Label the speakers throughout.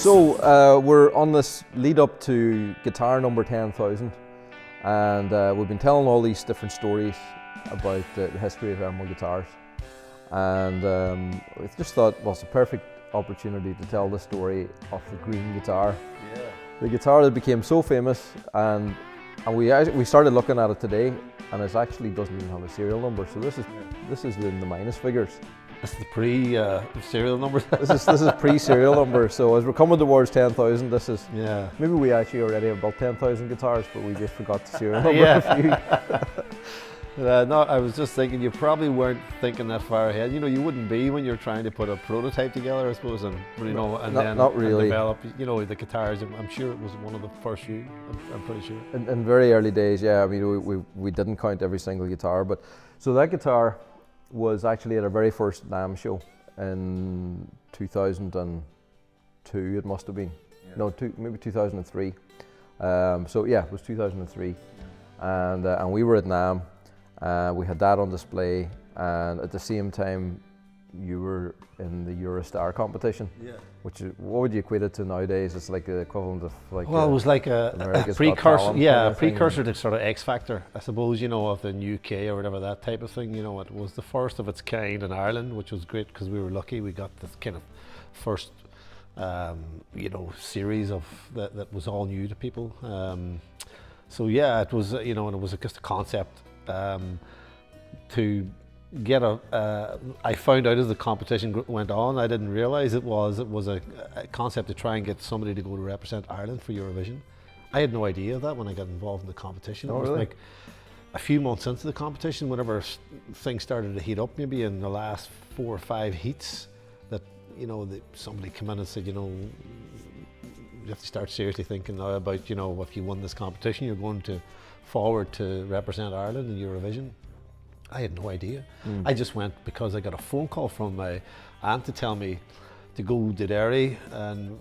Speaker 1: So we're on this lead up to guitar number 10,000, and we've been telling all these different stories about the history of Emerald guitars, and we just thought, well, it's a perfect opportunity to tell the story of the green guitar.
Speaker 2: Yeah.
Speaker 1: The guitar that became so famous, and we started looking at it today, and it actually doesn't even have a serial number. So this is in the minus figures.
Speaker 2: This is the pre-serial number.
Speaker 1: This is pre-serial number. So as we're coming towards 10,000, this is maybe we actually already have about 10,000 guitars, but we just forgot the serial number.
Speaker 2: Yeah. No, I was just thinking you probably weren't thinking that far ahead. You know, you wouldn't be when you're trying to put a prototype together, I suppose, and
Speaker 1: not really.
Speaker 2: And develop, you know, the guitars. I'm sure it was one of the first few. I'm pretty sure.
Speaker 1: In very early days, yeah. I mean, we didn't count every single guitar, but so that guitar was actually at our very first NAMM show in 2002. It must have been, maybe 2003. So yeah, it was 2003, and we were at NAMM. We had that on display, and at the same time, you were in the Eurostar competition. Yeah. Which is, what would you equate it to nowadays? It's like the equivalent of like.
Speaker 2: Well, it was like a precursor, a precursor to sort of X Factor, I suppose. You know, of the UK or whatever, that type of thing. You know, it was the first of its kind in Ireland, which was great because we were lucky. We got this kind of first, series of that was all new to people. So yeah, it was, and it was just a concept. To get I found out as the competition went on, I didn't realise it was a concept to try and get somebody to go to represent Ireland for Eurovision. I had no idea of that when I got involved in the competition.
Speaker 1: Oh,
Speaker 2: it was
Speaker 1: really?
Speaker 2: like a few months into the competition, whenever things started to heat up, maybe in the last 4 or 5 heats, that somebody came in and said, you have to start seriously thinking now about, if you won this competition, you're going to forward to represent Ireland in Eurovision. I had no idea. I just went because I got a phone call from my aunt to tell me to go to Derry, and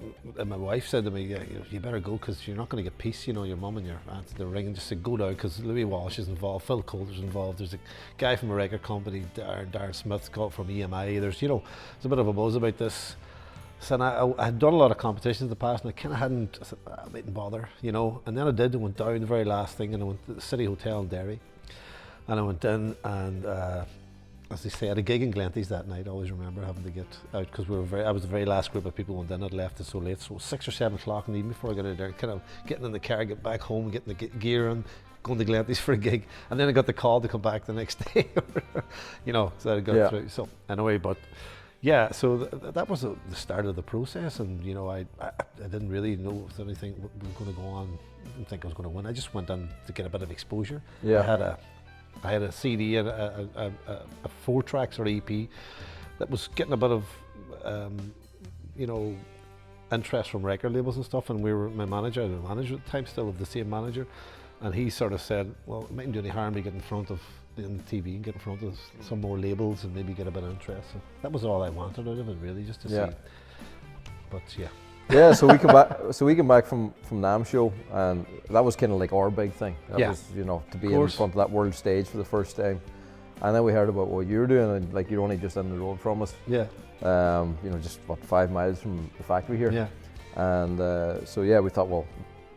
Speaker 2: my wife said to me, yeah, you better go because you're not going to get peace. Your mum and your aunt, they're ringing, just said go down because Louis Walsh is involved, Phil Coulter's involved, there's a guy from a record company, Darren Smith's got from EMI, there's a bit of a buzz about this. So I had done a lot of competitions in the past, and I kind of hadn't. I said, I mightn't bother, and then I did. I went down the very last thing, and I went to the City Hotel in Derry, and I went in, and as they say, I had a gig in Glenties that night. I always remember having to get out because I was the very last group of people who went in. I'd left it so late, so it was 6 or 7 o'clock in the evening before I got out there, kind of getting in the car, get back home, getting the gear and going to Glenties for a gig, and then I got the call to come back the next day. So I got through. So anyway, but. Yeah, so that was the start of the process, and I didn't really know if anything was going to go on. I didn't think I was going to win. I just went in to get a bit of exposure. Yeah. I had a CD and a 4-track sort of EP that was getting a bit of interest from record labels and stuff. And my manager at the time, still of the same manager, and he sort of said, well, it mightn't do any harm to get in front of in TV and get in front of some more labels and maybe get a bit of interest. So that was all I wanted out of it, really, just to see. But
Speaker 1: yeah. So we came back from NAMM show, and that was kind of like our big thing. That was, to be in front of that world stage for the first time. And then we heard about what you were doing, and like you're only just in the road from us. Yeah. Just 5 miles from the factory here. Yeah. And we thought, well,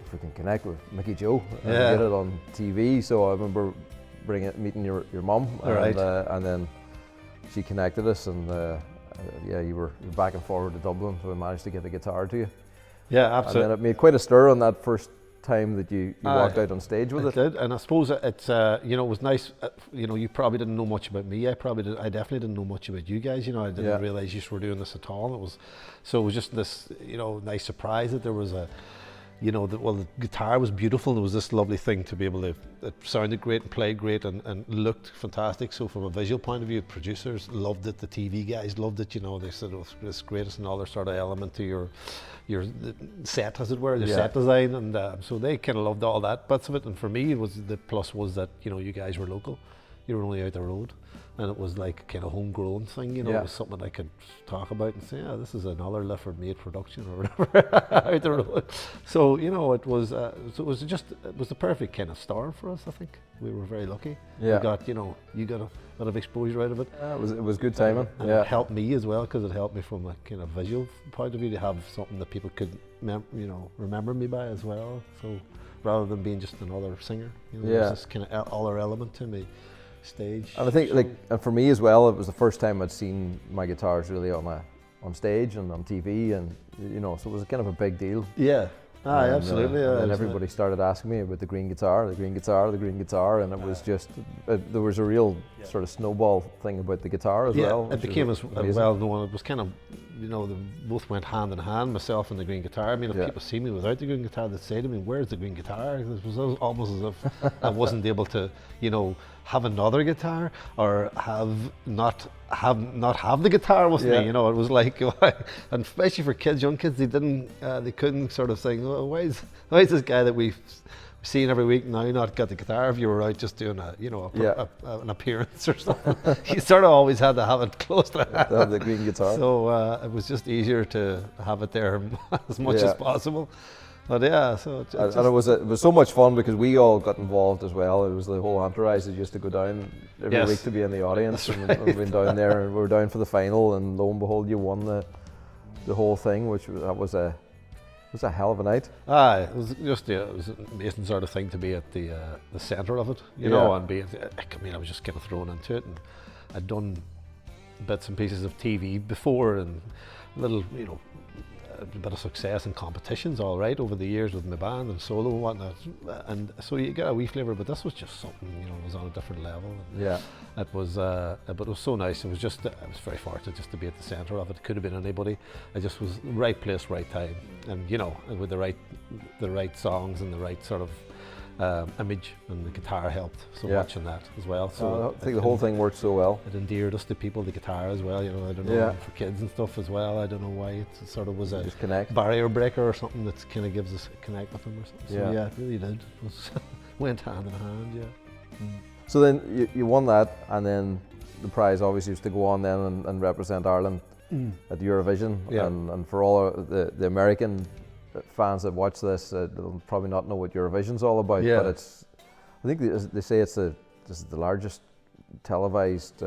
Speaker 1: if we can connect with Mickey-Joe and get it on TV. So I remember meeting your mum, and then she connected us, and you were back and forward to Dublin, so we managed to get the guitar to you. Yeah, absolutely. And then it made quite a stir on that first time that you walked out on stage with it.
Speaker 2: It did, and I suppose it's it was nice. You probably didn't know much about me. I definitely didn't know much about you guys. I didn't realise you were doing this at all. It was just this nice surprise that there was a. The guitar was beautiful. There was this lovely thing to be able to. It sounded great and played great and looked fantastic. So from a visual point of view, producers loved it. The TV guys loved it. They said it was this greatest and other sort of element to your set, as it were, your set design, and so they kind of loved all that bits of it. And for me, the plus was that you guys were local. you were only out the road. And it was like a kind of homegrown thing, you know, it was something I could talk about and say, yeah, this is another Lifford made production or whatever out the road. So, you know, it was the perfect kind of start for us, I think. We were very lucky.
Speaker 1: Yeah.
Speaker 2: We got, you know, you got a lot of exposure out of it.
Speaker 1: It was good timing.
Speaker 2: And it helped me as well, because it helped me from a kind of visual point of view to have something that people could, remember me by as well. So rather than being just another singer, you know, there's this kind of other element to me. Stage. And
Speaker 1: I think, and for me as well, it was the first time I'd seen my guitars really on stage and on TV, and you know, so it was kind of a big deal.
Speaker 2: Yeah, absolutely.
Speaker 1: And then everybody started asking me about the green guitar, and it was just there was a real sort of snowball thing about the guitar as well.
Speaker 2: It became as well known. It was kind of, you know, they both went hand in hand, myself and the green guitar. I mean, if people see me without the green guitar, they'd say to me, "Where's the green guitar?" It was almost as if I wasn't able to, you know, have another guitar or not have the guitar with me. You know, it was like, and especially for kids, young kids, they couldn't sort of say, "Oh, why is this guy that we've seen every week now not got the guitar if you were out just doing an appearance or something?" You sort of always had to have it close to
Speaker 1: have the green guitar.
Speaker 2: So it was just easier to have it there as much as possible. But
Speaker 1: it was so much fun because we all got involved as well. It was the whole entourage that used to go down every week to be in the audience. And we've been down there, and we were down for the final, and lo and behold, you won the whole thing, which was a hell of a night.
Speaker 2: It was just it was an amazing sort of thing to be at the centre of it, you know, and I was just kind of thrown into it, and I'd done bits and pieces of TV before, and little, you know, a bit of success in competitions, all right, over the years with my band and solo and whatnot, and so you get a wee flavour. But this was just something, you know, was on a different level. It was, but it was so nice. I was very fortunate just to be at the centre of it. It could have been anybody. I just was right place, right time, and you know, with the right songs and the right sort of image, and the guitar helped so much in that as well. So
Speaker 1: I think the whole thing worked so well.
Speaker 2: It endeared us to people, the guitar as well. You know, I don't know, for kids and stuff as well. I don't know why it sort of was a barrier breaker or something that kind of gives us a connect with them or something. So it really did. It was went hand in hand.
Speaker 1: So then you won that, and then the prize obviously was to go on then and represent Ireland at the Eurovision, and for all the American fans that watch this, they'll probably not know what Eurovision's all about, but I think they say this is the largest televised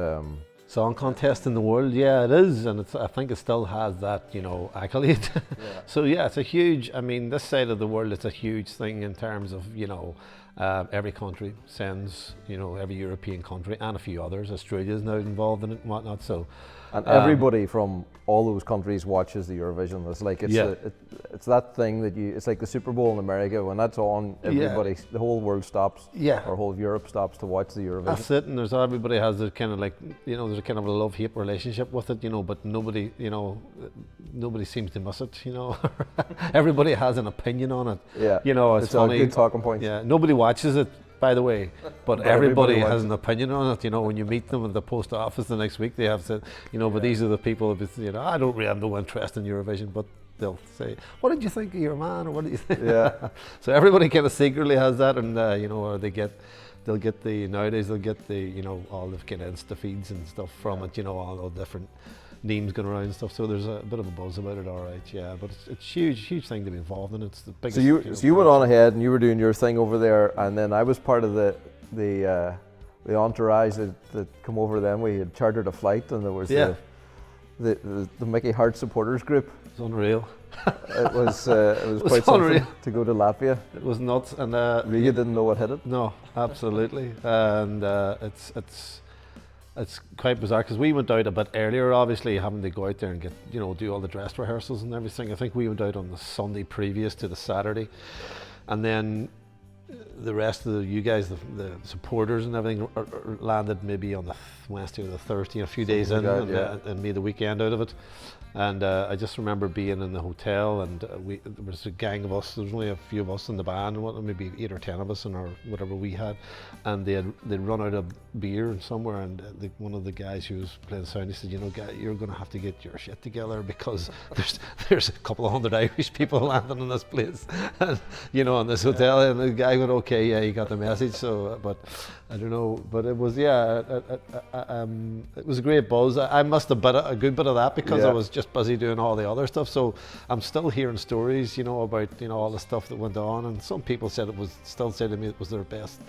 Speaker 2: song contest in the world. Yeah, it is, and I think it still has that, you know, accolade. So it's a huge, I mean, this side of the world, it's a huge thing in terms of, you know, every country sends, you know, every European country and a few others. Australia's now involved in it and whatnot. So,
Speaker 1: and everybody from all those countries watches the Eurovision. It's like it's that thing that it's like the Super Bowl in America. When that's on, everybody, the whole world stops. Or whole of Europe stops to watch the Eurovision.
Speaker 2: That's it. And everybody has a kind of like, you know, there's a kind of a love-hate relationship with it, you know. But nobody, you know, nobody seems to miss it, you know. Everybody has an opinion on it. You know, it's funny.
Speaker 1: A good talking point.
Speaker 2: Nobody watches it, by the way, but everybody has an opinion on it. You know, when you meet them at the post office the next week, they have said, you know, but these are the people that, you know, I don't really have no interest in Eurovision, but they'll say, what did you think of your man, or what did you think? So everybody kind of secretly has that, and you know, or they'll get the, you know, all the kind of Insta feeds and stuff from it, you know, all the different names going around and stuff. So there's a bit of a buzz about it, all right, but it's huge thing to be involved in. It's the biggest.
Speaker 1: So you went on ahead and you were doing your thing over there, and then I was part of the entourage that come over. Then we had chartered a flight, and there was the Mickey Harte supporters group.
Speaker 2: It's unreal.
Speaker 1: It was quite
Speaker 2: unreal.
Speaker 1: Something to go to Latvia.
Speaker 2: It was nuts, and
Speaker 1: Riga didn't know what hit it.
Speaker 2: No, absolutely, and it's quite bizarre because we went out a bit earlier, obviously having to go out there and get, you know, do all the dress rehearsals and everything. I think we went out on the Sunday previous to the Saturday, and then the rest of you guys, the supporters and everything, landed maybe on the Wednesday or the Thursday, a few days in, and made the weekend out of it. And I just remember being in the hotel, and there was a gang of us. There was only a few of us in the band, maybe 8 or 10 of us, or whatever we had. And they'd run out of beer somewhere, and one of the guys who was playing sound, he said, "You know, you're going to have to get your shit together because there's a couple of hundred Irish people landing in this place, and, you know, in this hotel." And the guy went, okay, yeah, you got the message. So, but I don't know. But it was, yeah, it was a great buzz. I must have been a good bit of that because I was just busy doing all the other stuff. So I'm still hearing stories, about all the stuff that went on, and some people said still say to me it was their best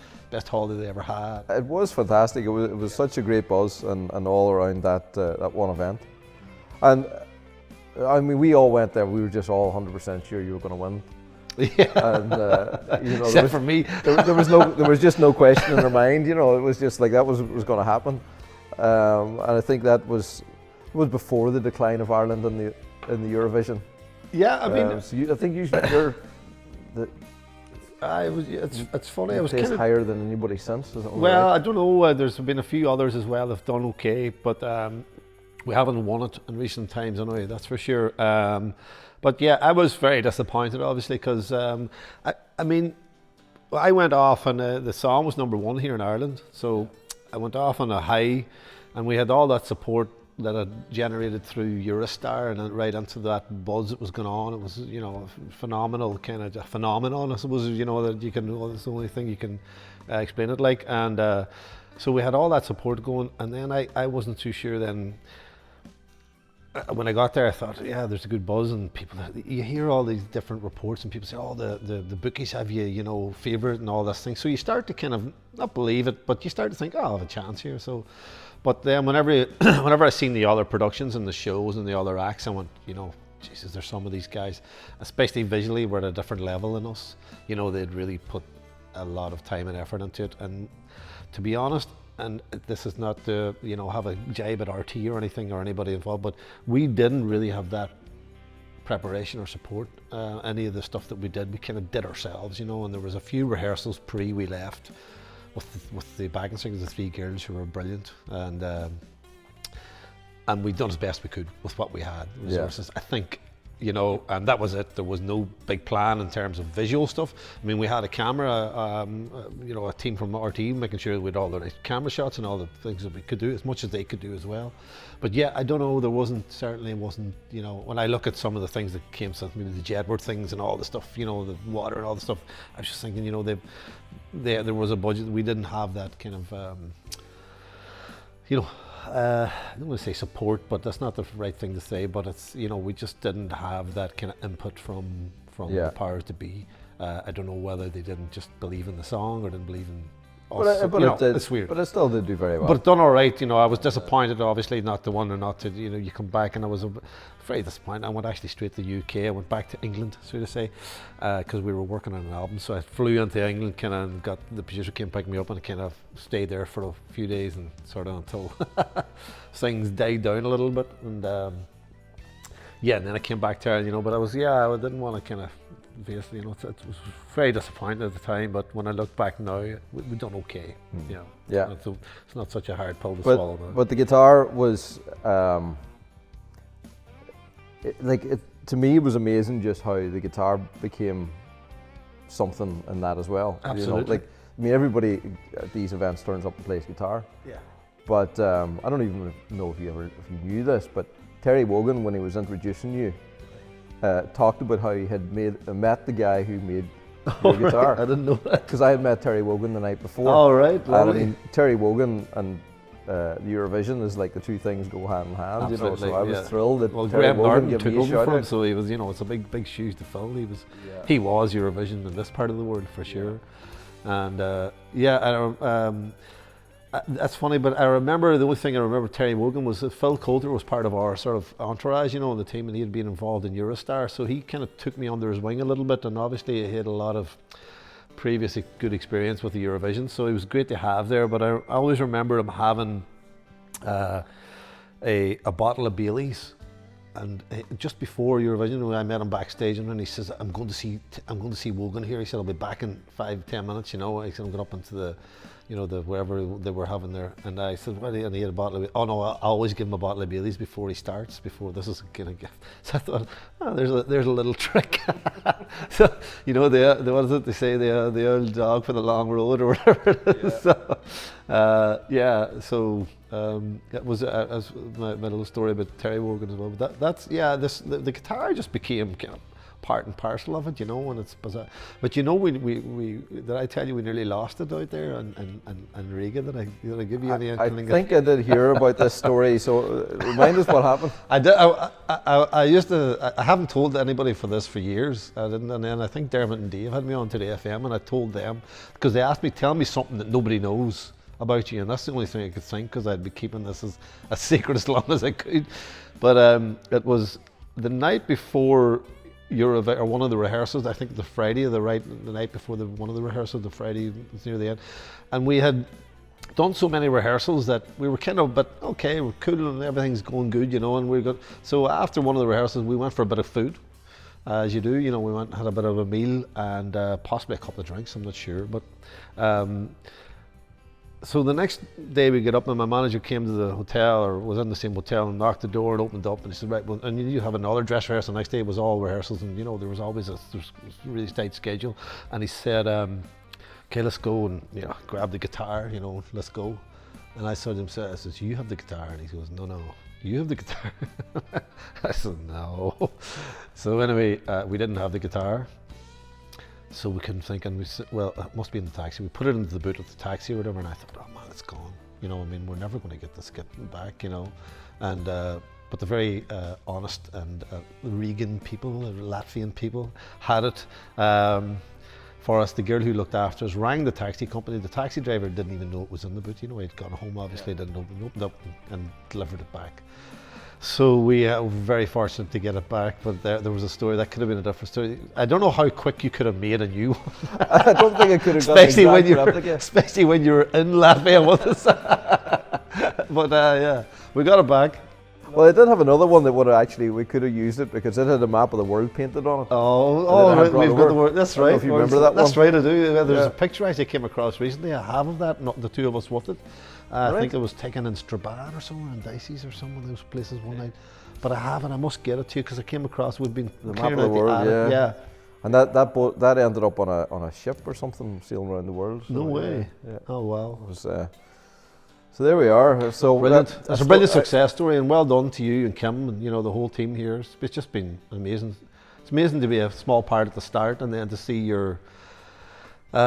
Speaker 2: holiday they ever had.
Speaker 1: It was fantastic. It was such a great buzz and all around that one event. And I mean, we all went there. We were just all 100% sure you were going to win.
Speaker 2: Yeah.
Speaker 1: And
Speaker 2: except for me,
Speaker 1: there was just no question in our mind. It was just like that was going to happen. And I think that was before the decline of Ireland in the Eurovision.
Speaker 2: Yeah, I mean,
Speaker 1: I think you're the.
Speaker 2: It's funny. I was
Speaker 1: kind of higher than anybody since. Is it
Speaker 2: well,
Speaker 1: right?
Speaker 2: I don't know. There's been a few others as well that've done okay, but we haven't won it in recent times anyway. That's for sure. But yeah, I was very disappointed, obviously, because I mean, I went off and the song was #1 here in Ireland, so I went off on a high, and we had all that support that had generated through Eurostar, and then right into that buzz that was going on. It was, a phenomenal kind of phenomenon, I suppose, that you can, that's the only thing you can explain it like. And so we had all that support going, and then I wasn't too sure then. When I got there, I thought, yeah, there's a good buzz, and people, you hear all these different reports, and people say, oh, the bookies have you, favourite and all this thing. So you start to kind of not believe it, but you start to think, oh, I have a chance here. So, but then whenever I seen the other productions and the shows and the other acts, I went, Jesus, there's some of these guys, especially visually, were at a different level than us. They'd really put a lot of time and effort into it, and to be honest. And this is not to, have a jibe at RT or anything or anybody involved, but we didn't really have that preparation or support. Any of the stuff that we did, we kind of did ourselves, and there was a few rehearsals pre we left with the backing singers, the 3 girls who were brilliant, and we'd done as best we could with what we had, resources. I think. And that was it. There was no big plan in terms of visual stuff. I mean, we had a camera, a team from our team making sure we had all the right camera shots and all the things that we could do, as much as they could do as well. But yeah, I don't know, certainly wasn't, when I look at some of the things that came since, maybe the Jedward things and all the stuff, the water and all the stuff, I was just thinking, there was a budget. We didn't have that kind of, I don't want to say support, but that's not the right thing to say, but it's, we just didn't have that kind of input from the powers to be. I don't know whether they didn't just believe in the song or didn't believe in us. But it's weird.
Speaker 1: But it still did do very well.
Speaker 2: But it done all right, I was disappointed, obviously, not to win or not to, you come back, and I was very disappointed. I went actually straight to the UK. I went back to England, so to say, because we were working on an album. So I flew into England, kind of got the producer came pick me up, and I kind of stayed there for a few days and sort of until things died down a little bit. And and then I came back to but I didn't want to kind of. Obviously, it was very disappointing at the time, but when I look back now, we've done okay.
Speaker 1: Yeah,
Speaker 2: it's not such a hard pill to swallow.
Speaker 1: But the guitar was, to me, it was amazing just how the guitar became something in that as well.
Speaker 2: Absolutely.
Speaker 1: Everybody at these events turns up and plays guitar.
Speaker 2: Yeah.
Speaker 1: But I don't even know if you knew this, but Terry Wogan, when he was introducing you, talked about how he had met the guy who made your guitar.
Speaker 2: Right. I didn't know that.
Speaker 1: Because I had met Terry Wogan the night before.
Speaker 2: Oh, right.
Speaker 1: And I mean, Terry Wogan and the Eurovision is like the two things go hand in hand.
Speaker 2: Absolutely,
Speaker 1: So I was thrilled that
Speaker 2: Terry
Speaker 1: Graham
Speaker 2: Wogan
Speaker 1: gave
Speaker 2: took
Speaker 1: me a
Speaker 2: over
Speaker 1: shout
Speaker 2: for him,
Speaker 1: out.
Speaker 2: so he was, it's a big shoes to fill. He was Eurovision in this part of the world for sure. And that's funny, but I remember, the only thing I remember Terry Wogan was that Phil Coulter was part of our sort of entourage, the team, and he had been involved in Eurostar, so he kind of took me under his wing a little bit, and obviously he had a lot of previous good experience with the Eurovision, so it was great to have there. But I always remember him having a bottle of Baileys, and just before Eurovision, when I met him backstage, and then he says, I'm going to see Wogan here. He said, I'll be back in 5-10 minutes. He said, I'm going up into the wherever they were having there. And I said, well, and he had a bottle of, oh no, I always give him a bottle of Baileys before he starts, before this is a kind of gift. So I thought, there's a little trick. So, what is it they say, the old dog for the long road or whatever it is. Yeah. So, it was my little story about Terry Wogan as well. But the guitar just became kind of part and parcel of it, you know, and it's bizarre. But you know, we did I tell you we nearly lost it out there in Riga? Did I give you any?
Speaker 1: I think I did hear about this story. So remind us what happened.
Speaker 2: I did. I haven't told anybody for this for years. I didn't, and then I think Dermot and Dave had me on to the FM, and I told them because they asked me, tell me something that nobody knows about you, and that's the only thing I could think, because I'd be keeping this as a secret as long as I could. But it was the night before Eurovision, or one of the rehearsals. I think the Friday of the night before one of the rehearsals. The Friday was near the end, and we had done so many rehearsals that we were kind of, but okay, we're cool and everything's going good, you know. And we got, so after one of the rehearsals, we went for a bit of food, as you do, you know. We went and had a bit of a meal and possibly a couple of drinks. I'm not sure, but. So the next day we get up and my manager came to the hotel, or was in the same hotel, and knocked the door and opened up, and he said, right, well, and you have another dress rehearsal. The next day it was all rehearsals, and you know, there was always a really tight schedule. And he said, okay, let's go, and you know, grab the guitar, you know, let's go. And I saw him say, I says, you have the guitar? And he goes, no, you have the guitar. I said, no. So anyway, we didn't have the guitar. So we couldn't think, and we said, well, it must be in the taxi. We put it into the boot of the taxi or whatever, and I thought, oh man, it's gone. You know, I mean, we're never going to get this back, you know. And but the very honest and Rigan people, the Latvian people, had it for us. The girl who looked after us rang the taxi company. The taxi driver didn't even know it was in the boot. You know, he'd gone home, obviously, didn't opened up and delivered it back. So we were very fortunate to get it back, but there was a story that could have been a different story. I don't know how quick you could have made a new one.
Speaker 1: I don't think I could have got
Speaker 2: especially when you were in Latvia with us. But yeah, we got it back.
Speaker 1: Well, I did have another one that would have actually, we could have used it because it had a map of the world painted on it.
Speaker 2: Right, we've got the word. That's right.
Speaker 1: If you remember that one.
Speaker 2: That's right, I do. There's a picture I actually came across recently. I have of that, not the two of us with it. I think it was taken in Strabane or somewhere, in Dicey's or some of those places one night. But I haven't. I must get it to you because I came across. We'd been
Speaker 1: the map of the world, yeah. And that boat that ended up on a ship or something sailing around the world.
Speaker 2: So no way. Yeah. Oh wow.
Speaker 1: It was, so there we are. So
Speaker 2: brilliant. It's a brilliant success story, and well done to you and Kim and you know the whole team here. It's just been amazing. It's amazing to be a small part at the start, and then to see your. You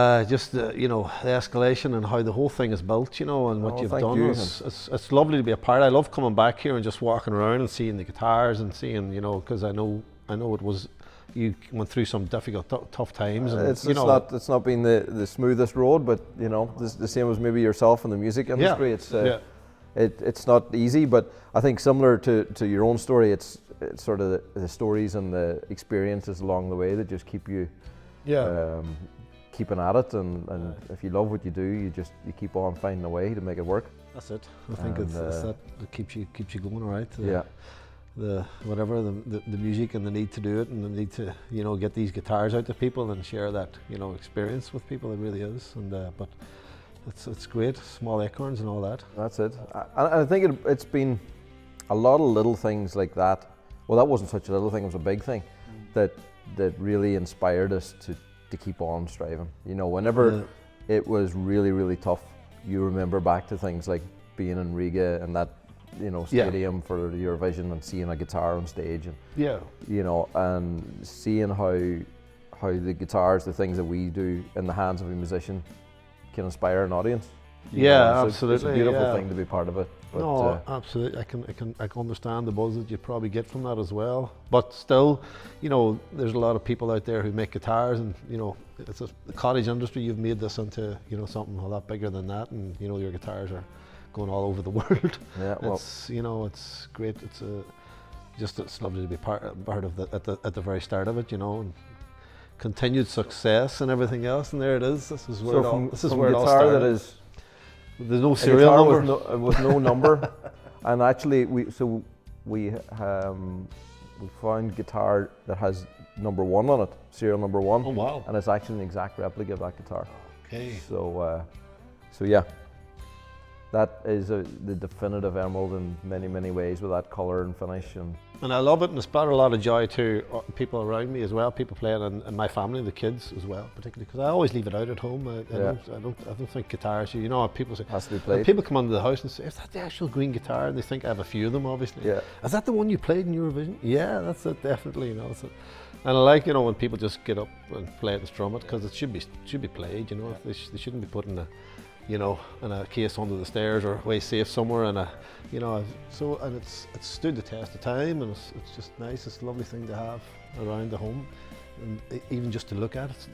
Speaker 2: know, the escalation and how the whole thing is built, you know, and what you've done. It's lovely to be a part. I love coming back here and just walking around and seeing the guitars and seeing, you know, because I know it was, you went through some difficult, tough times. And,
Speaker 1: it's not been the smoothest road, but you know, the same as maybe yourself in the music industry. It's not easy, but I think similar to your own story, it's sort of the stories and the experiences along the way that just keep you. Keeping at it, and if you love what you do, you keep on finding a way to make it work.
Speaker 2: That's it. I think it's that keeps you going, all right. The music and the need to do it, and the need to get these guitars out to people and share that experience with people. It really is, and but it's great. Small acorns and all that.
Speaker 1: That's it. I think it's been a lot of little things like that. Well, that wasn't such a little thing; it was a big thing that really inspired us to keep on striving. You know, whenever it was really, really tough, you remember back to things like being in Riga and that, stadium for the Eurovision and seeing a guitar on stage and, and seeing how the guitars, the things that we do in the hands of a musician can inspire an audience.
Speaker 2: Absolutely.
Speaker 1: It's a beautiful thing to be part of it. But,
Speaker 2: no, absolutely. I can understand the buzz that you probably get from that as well. But still, there's a lot of people out there who make guitars, and it's the cottage industry. You've made this into something a lot bigger than that, and your guitars are going all over the world. Yeah, well, it's great. It's lovely to be part of that at the very start of it. And continued success and everything else, and there it is. This is where it all started.
Speaker 1: That is.
Speaker 2: There's no serial number.
Speaker 1: With no number, and actually we found guitar that has number 1 on it, serial number 1.
Speaker 2: Oh wow!
Speaker 1: And it's actually an exact replica of that guitar.
Speaker 2: Okay.
Speaker 1: So yeah, that is the definitive emerald in many, many ways with that color and finish.
Speaker 2: And I love it, and it's brought a lot of joy to people around me as well, people playing, and my family, the kids as well, particularly, because I always leave it out at home. I don't think guitars, people say,
Speaker 1: has to be played.
Speaker 2: People come into the house and say, is that the actual green guitar? And they think I have a few of them, obviously.
Speaker 1: Yeah.
Speaker 2: Is that the one you played in Eurovision? Yeah, that's it, definitely, And I like, you know, when people just get up and play it and strum it, because it should be played, you know. They shouldn't be put in a, you know, in a case under the stairs or way safe somewhere. And you know, and it's stood the test of time, and it's just nice. It's a lovely thing to have around the home, and even just to look at it,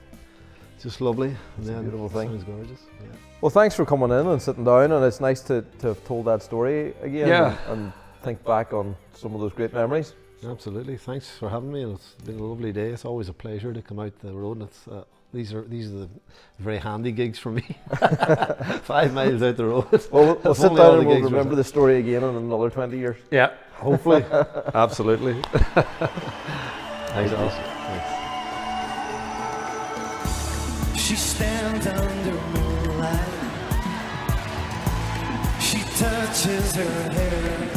Speaker 2: it's just lovely.
Speaker 1: It's a beautiful thing.
Speaker 2: Sounds gorgeous. Yeah.
Speaker 1: Well, thanks for coming in and sitting down, and it's nice to have told that story again.
Speaker 2: Yeah.
Speaker 1: And think back on some of those great memories.
Speaker 2: Absolutely. Thanks for having me, and it's been a lovely day. It's always a pleasure to come out the road, and it's these are the very handy gigs for me. 5 miles out the road.
Speaker 1: Well, we'll sit down and we'll remember the story again in another 20 years.
Speaker 2: Yeah, hopefully. Absolutely. Thanks, Alistair. Thanks.
Speaker 3: She stands under moonlight. She touches her hair.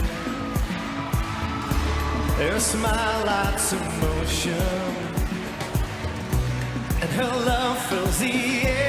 Speaker 3: Her smile lights emotion, and her love fills the air.